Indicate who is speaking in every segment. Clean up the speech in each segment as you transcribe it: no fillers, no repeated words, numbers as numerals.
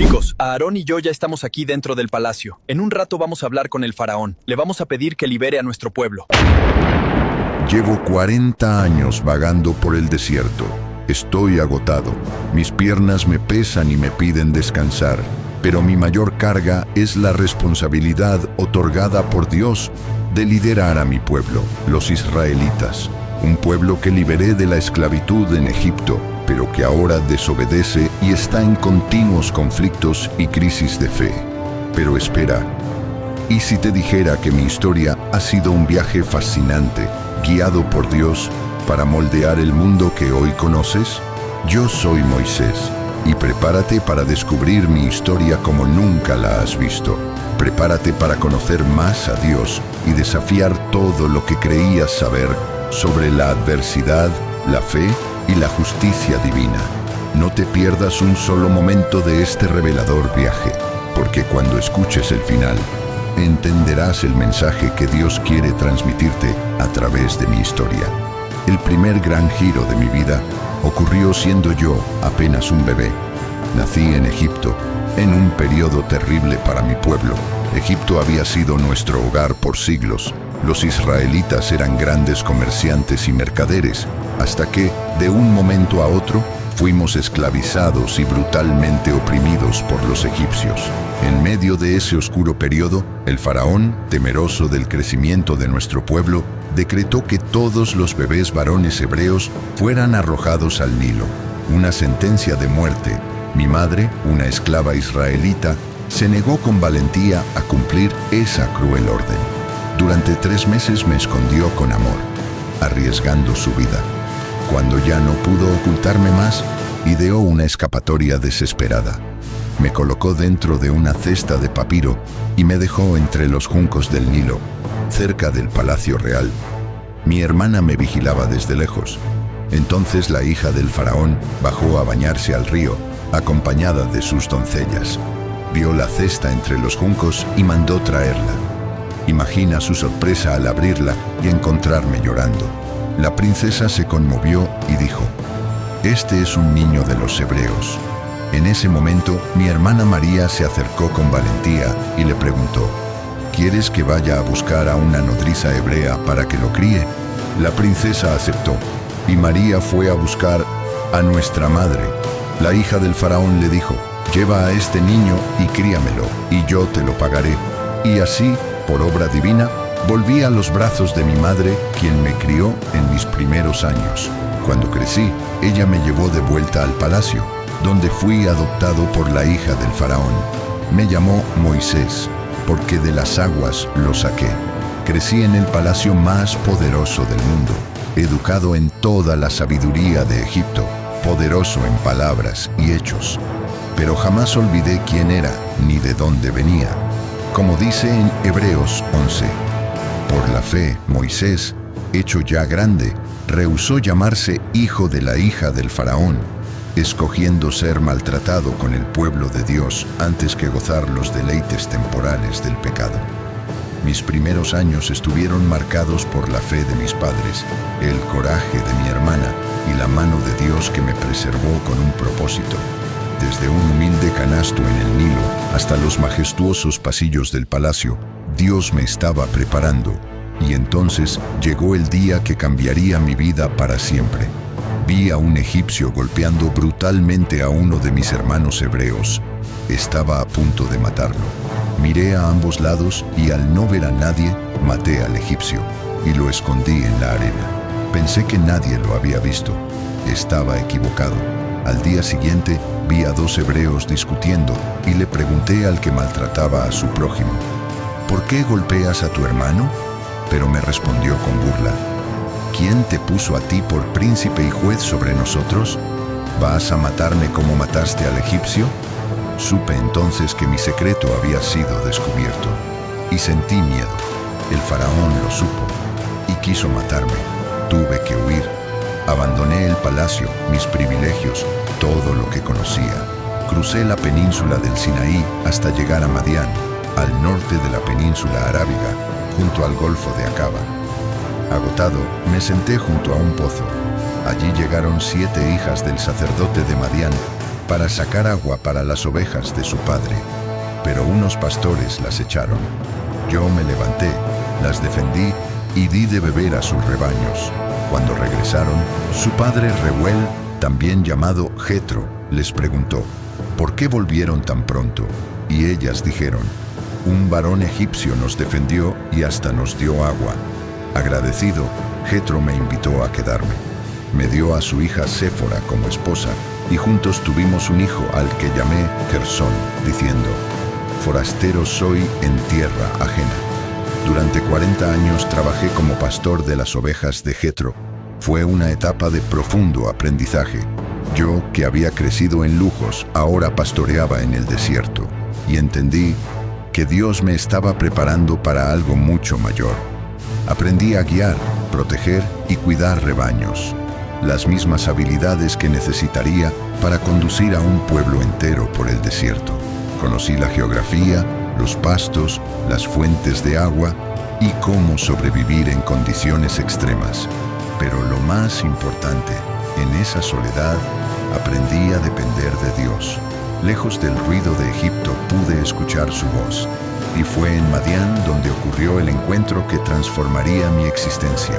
Speaker 1: Chicos, Aarón y yo ya estamos aquí dentro del palacio. En un rato vamos a hablar con el faraón. Le vamos a pedir que libere a nuestro pueblo.
Speaker 2: Llevo 40 años vagando por el desierto. Estoy agotado. Mis piernas me pesan y me piden descansar. Pero mi mayor carga es la responsabilidad otorgada por Dios de liderar a mi pueblo, los israelitas. Un pueblo que liberé de la esclavitud en Egipto, pero que ahora desobedece y está en continuos conflictos y crisis de fe. Pero espera, ¿y si te dijera que mi historia ha sido un viaje fascinante, guiado por Dios para moldear el mundo que hoy conoces? Yo soy Moisés, y prepárate para descubrir mi historia como nunca la has visto. Prepárate para conocer más a Dios y desafiar todo lo que creías saber sobre la adversidad, la fe y la justicia divina. No te pierdas un solo momento de este revelador viaje, porque cuando escuches el final, entenderás el mensaje que Dios quiere transmitirte a través de mi historia. El primer gran giro de mi vida ocurrió siendo yo apenas un bebé. Nací en Egipto, en un periodo terrible para mi pueblo. Egipto había sido nuestro hogar por siglos. Los israelitas eran grandes comerciantes y mercaderes, hasta que, de un momento a otro, fuimos esclavizados y brutalmente oprimidos por los egipcios. En medio de ese oscuro periodo, el faraón, temeroso del crecimiento de nuestro pueblo, decretó que todos los bebés varones hebreos fueran arrojados al Nilo. Una sentencia de muerte. Mi madre, una esclava israelita, se negó con valentía a cumplir esa cruel orden. Durante 3 meses me escondió con amor, arriesgando su vida. Cuando ya no pudo ocultarme más, ideó una escapatoria desesperada. Me colocó dentro de una cesta de papiro y me dejó entre los juncos del Nilo, cerca del palacio real. Mi hermana me vigilaba desde lejos. Entonces la hija del faraón bajó a bañarse al río, acompañada de sus doncellas. Vio la cesta entre los juncos y mandó traerla. Imagina su sorpresa al abrirla y encontrarme llorando. La princesa se conmovió y dijo: «Este es un niño de los hebreos». En ese momento, mi hermana María se acercó con valentía y le preguntó: «¿Quieres que vaya a buscar a una nodriza hebrea para que lo críe?». La princesa aceptó, y María fue a buscar a nuestra madre. La hija del faraón le dijo: «Lleva a este niño y críamelo, y yo te lo pagaré». Y así, por obra divina, volví a los brazos de mi madre, quien me crió en mis primeros años. Cuando crecí, ella me llevó de vuelta al palacio, donde fui adoptado por la hija del faraón. Me llamó Moisés, porque de las aguas lo saqué. Crecí en el palacio más poderoso del mundo, educado en toda la sabiduría de Egipto, poderoso en palabras y hechos. Pero jamás olvidé quién era ni de dónde venía. Como dice en Hebreos 11, por la fe, Moisés, hecho ya grande, rehusó llamarse hijo de la hija del faraón, escogiendo ser maltratado con el pueblo de Dios antes que gozar los deleites temporales del pecado. Mis primeros años estuvieron marcados por la fe de mis padres, el coraje de mi hermana y la mano de Dios que me preservó con un propósito. Desde un humilde canasto en el Nilo hasta los majestuosos pasillos del palacio, Dios me estaba preparando, y entonces llegó el día que cambiaría mi vida para siempre. Vi a un egipcio golpeando brutalmente a uno de mis hermanos hebreos. Estaba a punto de matarlo. Miré a ambos lados y al no ver a nadie, maté al egipcio y lo escondí en la arena. Pensé que nadie lo había visto. Estaba equivocado. Al día siguiente, vi a 2 hebreos discutiendo y le pregunté al que maltrataba a su prójimo: «¿Por qué golpeas a tu hermano?». Pero me respondió con burla: «¿Quién te puso a ti por príncipe y juez sobre nosotros? ¿Vas a matarme como mataste al egipcio?». Supe entonces que mi secreto había sido descubierto y sentí miedo. El faraón lo supo y quiso matarme. Tuve que huir. Abandoné el palacio, mis privilegios, todo lo que conocía. Crucé la península del Sinaí hasta llegar a Madián, al norte de la península arábiga, junto al Golfo de Acaba. Agotado, me senté junto a un pozo. Allí llegaron 7 hijas del sacerdote de Madián para sacar agua para las ovejas de su padre. Pero unos pastores las echaron. Yo me levanté, las defendí y di de beber a sus rebaños. Cuando regresaron, su padre Reuel, también llamado Jetro, les preguntó, ¿por qué volvieron tan pronto? Y ellas dijeron, un varón egipcio nos defendió y hasta nos dio agua. Agradecido, Jetro me invitó a quedarme. Me dio a su hija Séfora como esposa y juntos tuvimos un hijo al que llamé Gersón, diciendo, forastero soy en tierra ajena. Durante 40 años trabajé como pastor de las ovejas de Jetro. Fue una etapa de profundo aprendizaje. Yo, que había crecido en lujos, ahora pastoreaba en el desierto y entendí que Dios me estaba preparando para algo mucho mayor. Aprendí a guiar, proteger y cuidar rebaños, las mismas habilidades que necesitaría para conducir a un pueblo entero por el desierto. Conocí la geografía, los pastos, las fuentes de agua y cómo sobrevivir en condiciones extremas. Pero lo más importante, en esa soledad, aprendí a depender de Dios. Lejos del ruido de Egipto pude escuchar su voz. Y fue en Madián donde ocurrió el encuentro que transformaría mi existencia.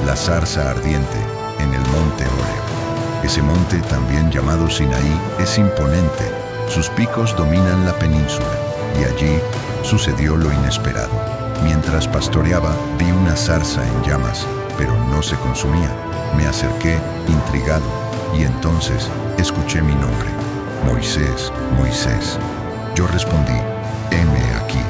Speaker 2: La zarza ardiente en el monte Horeb. Ese monte, también llamado Sinaí, es imponente. Sus picos dominan la península. Y allí sucedió lo inesperado. Mientras pastoreaba, vi una zarza en llamas, pero no se consumía. Me acerqué, intrigado, y entonces escuché mi nombre. Moisés, Moisés. Yo respondí, heme aquí.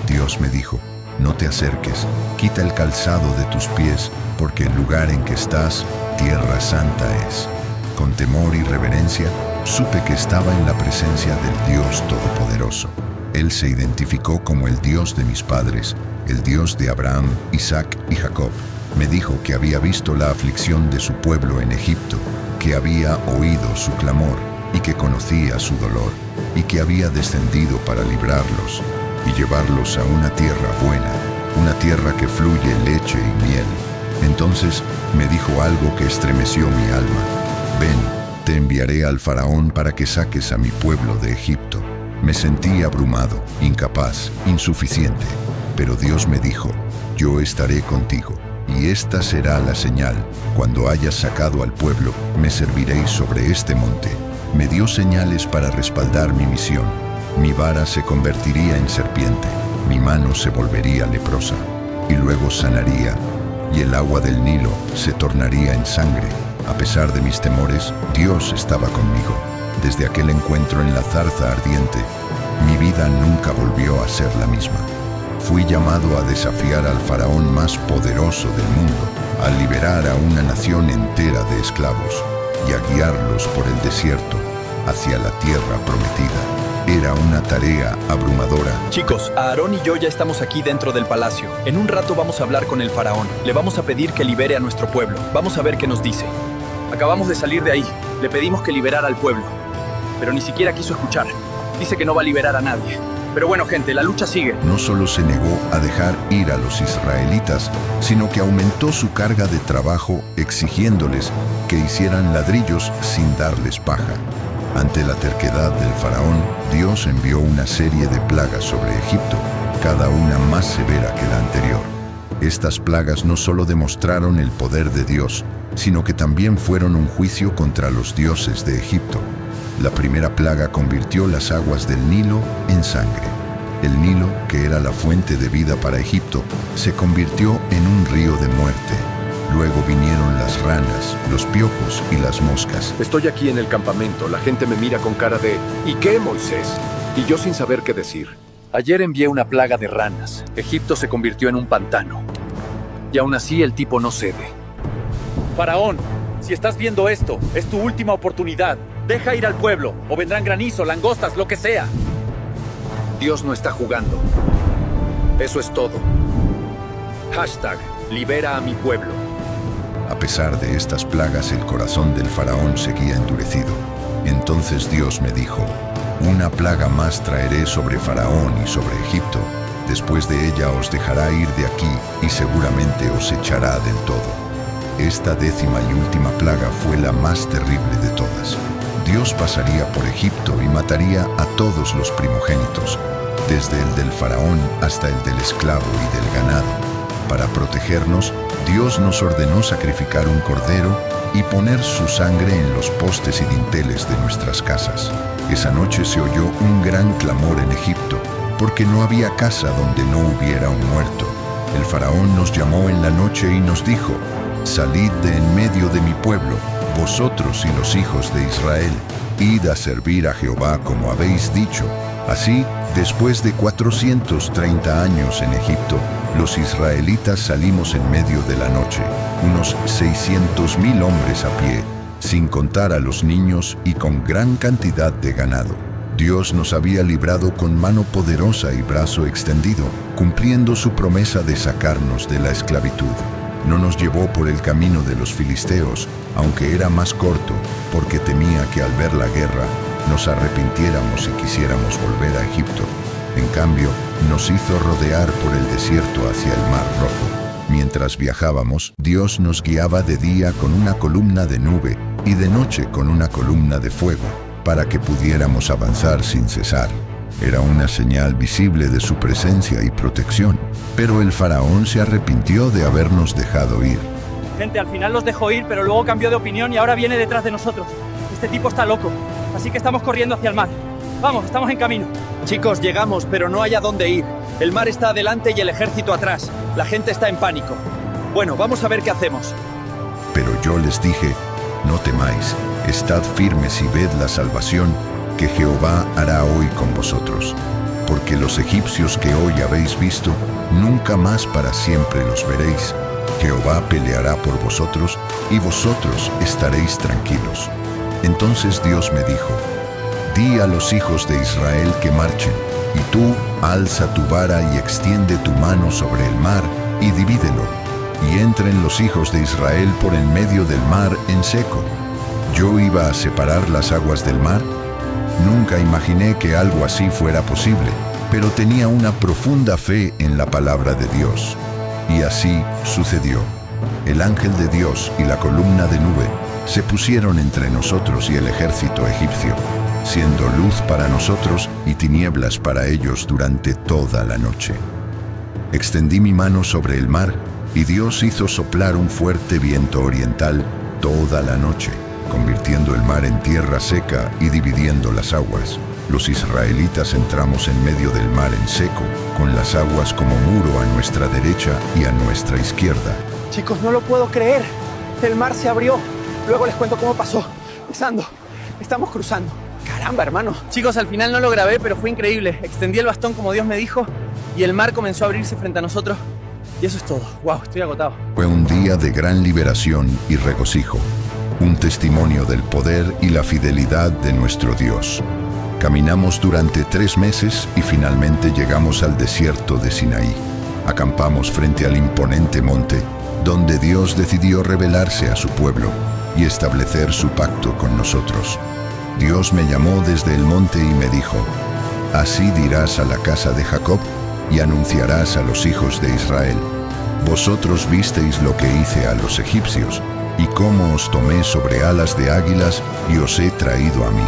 Speaker 2: Dios me dijo, no te acerques, quita el calzado de tus pies, porque el lugar en que estás, tierra santa es. Con temor y reverencia, supe que estaba en la presencia del Dios Todopoderoso. Él se identificó como el Dios de mis padres, el Dios de Abraham, Isaac y Jacob. Me dijo que había visto la aflicción de su pueblo en Egipto, que había oído su clamor y que conocía su dolor, y que había descendido para librarlos y llevarlos a una tierra buena, una tierra que fluye leche y miel. Entonces me dijo algo que estremeció mi alma. Ven, te enviaré al faraón para que saques a mi pueblo de Egipto. Me sentí abrumado, incapaz, insuficiente, pero Dios me dijo, yo estaré contigo, y esta será la señal. Cuando hayas sacado al pueblo, me serviréis sobre este monte. Me dio señales para respaldar mi misión. Mi vara se convertiría en serpiente, mi mano se volvería leprosa, y luego sanaría, y el agua del Nilo se tornaría en sangre. A pesar de mis temores, Dios estaba conmigo. Desde aquel encuentro en la zarza ardiente, mi vida nunca volvió a ser la misma. Fui llamado a desafiar al faraón más poderoso del mundo, a liberar a una nación entera de esclavos y a guiarlos por el desierto hacia la tierra prometida. Era una tarea abrumadora.
Speaker 1: Chicos, Aarón y yo ya estamos aquí dentro del palacio. En un rato vamos a hablar con el faraón. Le vamos a pedir que libere a nuestro pueblo. Vamos a ver qué nos dice. Acabamos de salir de ahí. Le pedimos que liberara al pueblo, pero ni siquiera quiso escuchar. Dice que no va a liberar a nadie. Pero bueno, gente, la lucha sigue.
Speaker 2: No solo se negó a dejar ir a los israelitas, sino que aumentó su carga de trabajo exigiéndoles que hicieran ladrillos sin darles paja. Ante la terquedad del faraón, Dios envió una serie de plagas sobre Egipto, cada una más severa que la anterior. Estas plagas no solo demostraron el poder de Dios, sino que también fueron un juicio contra los dioses de Egipto. La primera plaga convirtió las aguas del Nilo en sangre. El Nilo, que era la fuente de vida para Egipto, se convirtió en un río de muerte. Luego vinieron las ranas, los piojos y las moscas.
Speaker 3: Estoy aquí en el campamento, la gente me mira con cara de ¿y qué, Moisés? Y yo sin saber qué decir.
Speaker 4: Ayer envié una plaga de ranas. Egipto se convirtió en un pantano. Y aún así el tipo no cede. Faraón, si estás viendo esto, es tu última oportunidad. Deja ir al pueblo, o vendrán granizo, langostas, lo que sea. Dios no está jugando. Eso es todo. #libera a mi pueblo.
Speaker 2: A pesar de estas plagas, el corazón del faraón seguía endurecido. Entonces Dios me dijo, una plaga más traeré sobre Faraón y sobre Egipto. Después de ella os dejará ir de aquí y seguramente os echará del todo. Esta 10ª y última plaga fue la más terrible de todas. Dios pasaría por Egipto y mataría a todos los primogénitos, desde el del faraón hasta el del esclavo y del ganado. Para protegernos, Dios nos ordenó sacrificar un cordero y poner su sangre en los postes y dinteles de nuestras casas. Esa noche se oyó un gran clamor en Egipto, porque no había casa donde no hubiera un muerto. El faraón nos llamó en la noche y nos dijo: «Salid de en medio de mi pueblo, vosotros y los hijos de Israel, id a servir a Jehová como habéis dicho». Así, después de 430 años en Egipto, los israelitas salimos en medio de la noche, unos 600,000 hombres a pie, sin contar a los niños y con gran cantidad de ganado. Dios nos había librado con mano poderosa y brazo extendido, cumpliendo su promesa de sacarnos de la esclavitud. No nos llevó por el camino de los filisteos, aunque era más corto, porque temía que al ver la guerra nos arrepintiéramos y quisiéramos volver a Egipto. En cambio, nos hizo rodear por el desierto hacia el Mar Rojo. Mientras viajábamos, Dios nos guiaba de día con una columna de nube y de noche con una columna de fuego, para que pudiéramos avanzar sin cesar. Era una señal visible de su presencia y protección, pero el faraón se arrepintió de habernos dejado ir.
Speaker 5: Gente, al final los dejó ir, pero luego cambió de opinión y ahora viene detrás de nosotros. Este tipo está loco, así que estamos corriendo hacia el mar. Vamos, estamos en camino.
Speaker 1: Chicos, llegamos, pero no hay a dónde ir. El mar está adelante y el ejército atrás. La gente está en pánico. Bueno, vamos a ver qué hacemos.
Speaker 2: Pero yo les dije: «No temáis, estad firmes y ved la salvación que Jehová hará hoy con vosotros. Porque los egipcios que hoy habéis visto, nunca más para siempre los veréis. Jehová peleará por vosotros y vosotros estaréis tranquilos». Entonces Dios me dijo: «Di a los hijos de Israel que marchen, y tú alza tu vara y extiende tu mano sobre el mar y divídelo, y entren los hijos de Israel por en medio del mar en seco». ¿Yo iba a separar las aguas del mar? Nunca imaginé que algo así fuera posible, pero tenía una profunda fe en la palabra de Dios. Y así sucedió. El ángel de Dios y la columna de nube se pusieron entre nosotros y el ejército egipcio, siendo luz para nosotros y tinieblas para ellos durante toda la noche. Extendí mi mano sobre el mar, y Dios hizo soplar un fuerte viento oriental toda la noche, convirtiendo el mar en tierra seca y dividiendo las aguas. Los israelitas entramos en medio del mar en seco, con las aguas como muro a nuestra derecha y a nuestra izquierda.
Speaker 5: Chicos, no lo puedo creer. El mar se abrió. Luego les cuento cómo pasó. Besando. Estamos cruzando. Caramba, hermano. Chicos, al final no lo grabé, pero fue increíble. Extendí el bastón como Dios me dijo y el mar comenzó a abrirse frente a nosotros. Y eso es todo. Wow, estoy agotado.
Speaker 2: Fue un día de gran liberación y regocijo, un testimonio del poder y la fidelidad de nuestro Dios. Caminamos durante 3 meses y finalmente llegamos al desierto de Sinaí. Acampamos frente al imponente monte, donde Dios decidió revelarse a su pueblo y establecer su pacto con nosotros. Dios me llamó desde el monte y me dijo: «Así dirás a la casa de Jacob y anunciarás a los hijos de Israel: vosotros visteis lo que hice a los egipcios, y cómo os tomé sobre alas de águilas y os he traído a mí.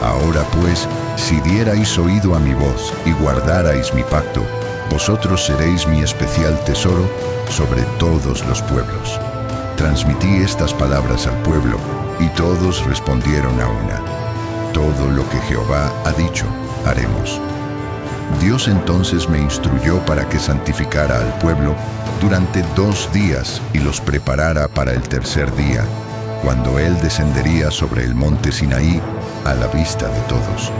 Speaker 2: Ahora pues, si dierais oído a mi voz y guardarais mi pacto, vosotros seréis mi especial tesoro sobre todos los pueblos». Transmití estas palabras al pueblo, y todos respondieron a una: «Todo lo que Jehová ha dicho, haremos». Dios entonces me instruyó para que santificara al pueblo durante 2 días y los preparara para el tercer día, cuando Él descendería sobre el monte Sinaí a la vista de todos.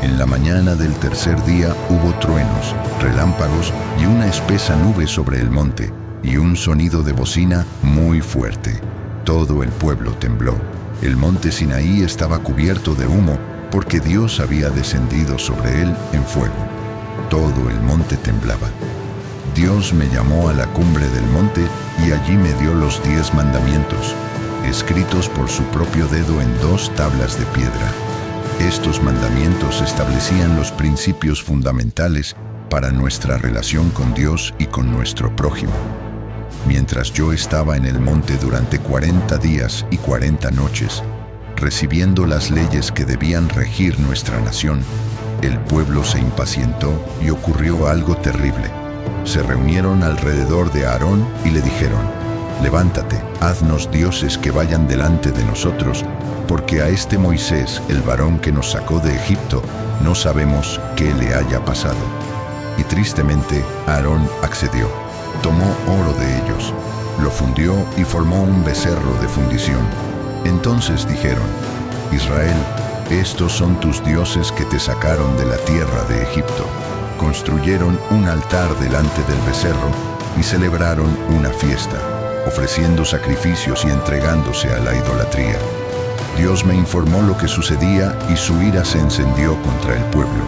Speaker 2: En la mañana del tercer día hubo truenos, relámpagos y una espesa nube sobre el monte, y un sonido de bocina muy fuerte. Todo el pueblo tembló. El monte Sinaí estaba cubierto de humo, porque Dios había descendido sobre él en fuego. Todo el monte temblaba. Dios me llamó a la cumbre del monte y allí me dio los 10 mandamientos, escritos por su propio dedo en 2 tablas de piedra. Estos mandamientos establecían los principios fundamentales para nuestra relación con Dios y con nuestro prójimo. Mientras yo estaba en el monte durante 40 días y 40 noches, recibiendo las leyes que debían regir nuestra nación, el pueblo se impacientó y ocurrió algo terrible. Se reunieron alrededor de Aarón y le dijeron: «Levántate, haznos dioses que vayan delante de nosotros, porque a este Moisés, el varón que nos sacó de Egipto, no sabemos qué le haya pasado». Y tristemente, Aarón accedió. Tomó oro de ellos, lo fundió y formó un becerro de fundición. Entonces dijeron: «Israel, estos son tus dioses que te sacaron de la tierra de Egipto». Construyeron un altar delante del becerro y celebraron una fiesta, ofreciendo sacrificios y entregándose a la idolatría. Dios me informó lo que sucedía y su ira se encendió contra el pueblo.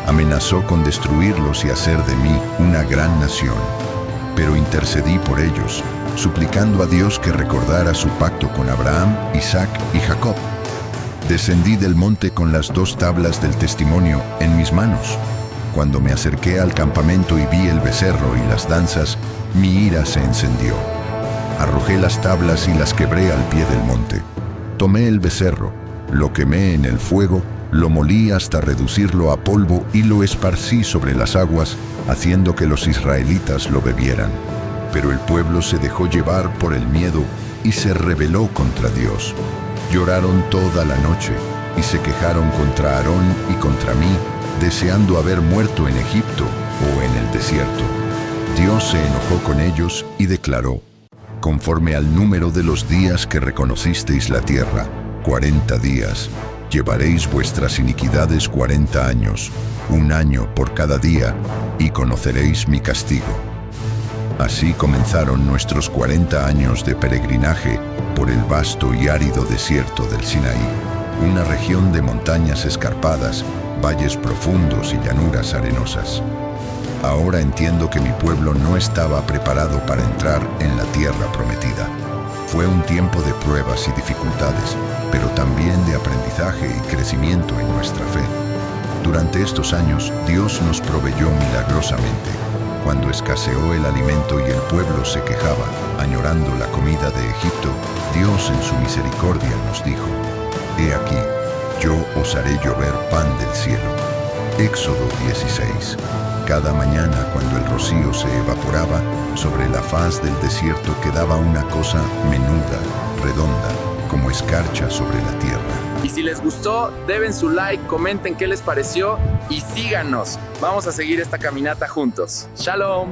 Speaker 2: Amenazó con destruirlos y hacer de mí una gran nación. Pero intercedí por ellos, suplicando a Dios que recordara su pacto con Abraham, Isaac y Jacob. Descendí del monte con las 2 tablas del testimonio en mis manos. Cuando me acerqué al campamento y vi el becerro y las danzas, mi ira se encendió. Arrojé las tablas y las quebré al pie del monte. Tomé el becerro, lo quemé en el fuego, lo molí hasta reducirlo a polvo y lo esparcí sobre las aguas, haciendo que los israelitas lo bebieran. Pero el pueblo se dejó llevar por el miedo y se rebeló contra Dios. Lloraron toda la noche y se quejaron contra Aarón y contra mí, deseando haber muerto en Egipto o en el desierto. Dios se enojó con ellos y declaró: «Conforme al número de los días que reconocisteis la tierra, 40 días, llevaréis vuestras iniquidades 40 años, 1 año por cada día, y conoceréis mi castigo». Así comenzaron nuestros 40 años de peregrinaje por el vasto y árido desierto del Sinaí, una región de montañas escarpadas, valles profundos y llanuras arenosas. Ahora entiendo que mi pueblo no estaba preparado para entrar en la tierra prometida. Fue un tiempo de pruebas y dificultades, pero también de aprendizaje y crecimiento en nuestra fe. Durante estos años, Dios nos proveyó milagrosamente. Cuando escaseó el alimento y el pueblo se quejaba, añorando la comida de Egipto, Dios en su misericordia nos dijo: «He aquí, yo os haré llover pan del cielo». Éxodo 16. Cada mañana, cuando el rocío se evaporaba, sobre la faz del desierto quedaba una cosa menuda, redonda, como escarcha sobre la tierra.
Speaker 5: Y si les gustó, den su like, comenten qué les pareció y síganos. Vamos a seguir esta caminata juntos. ¡Shalom!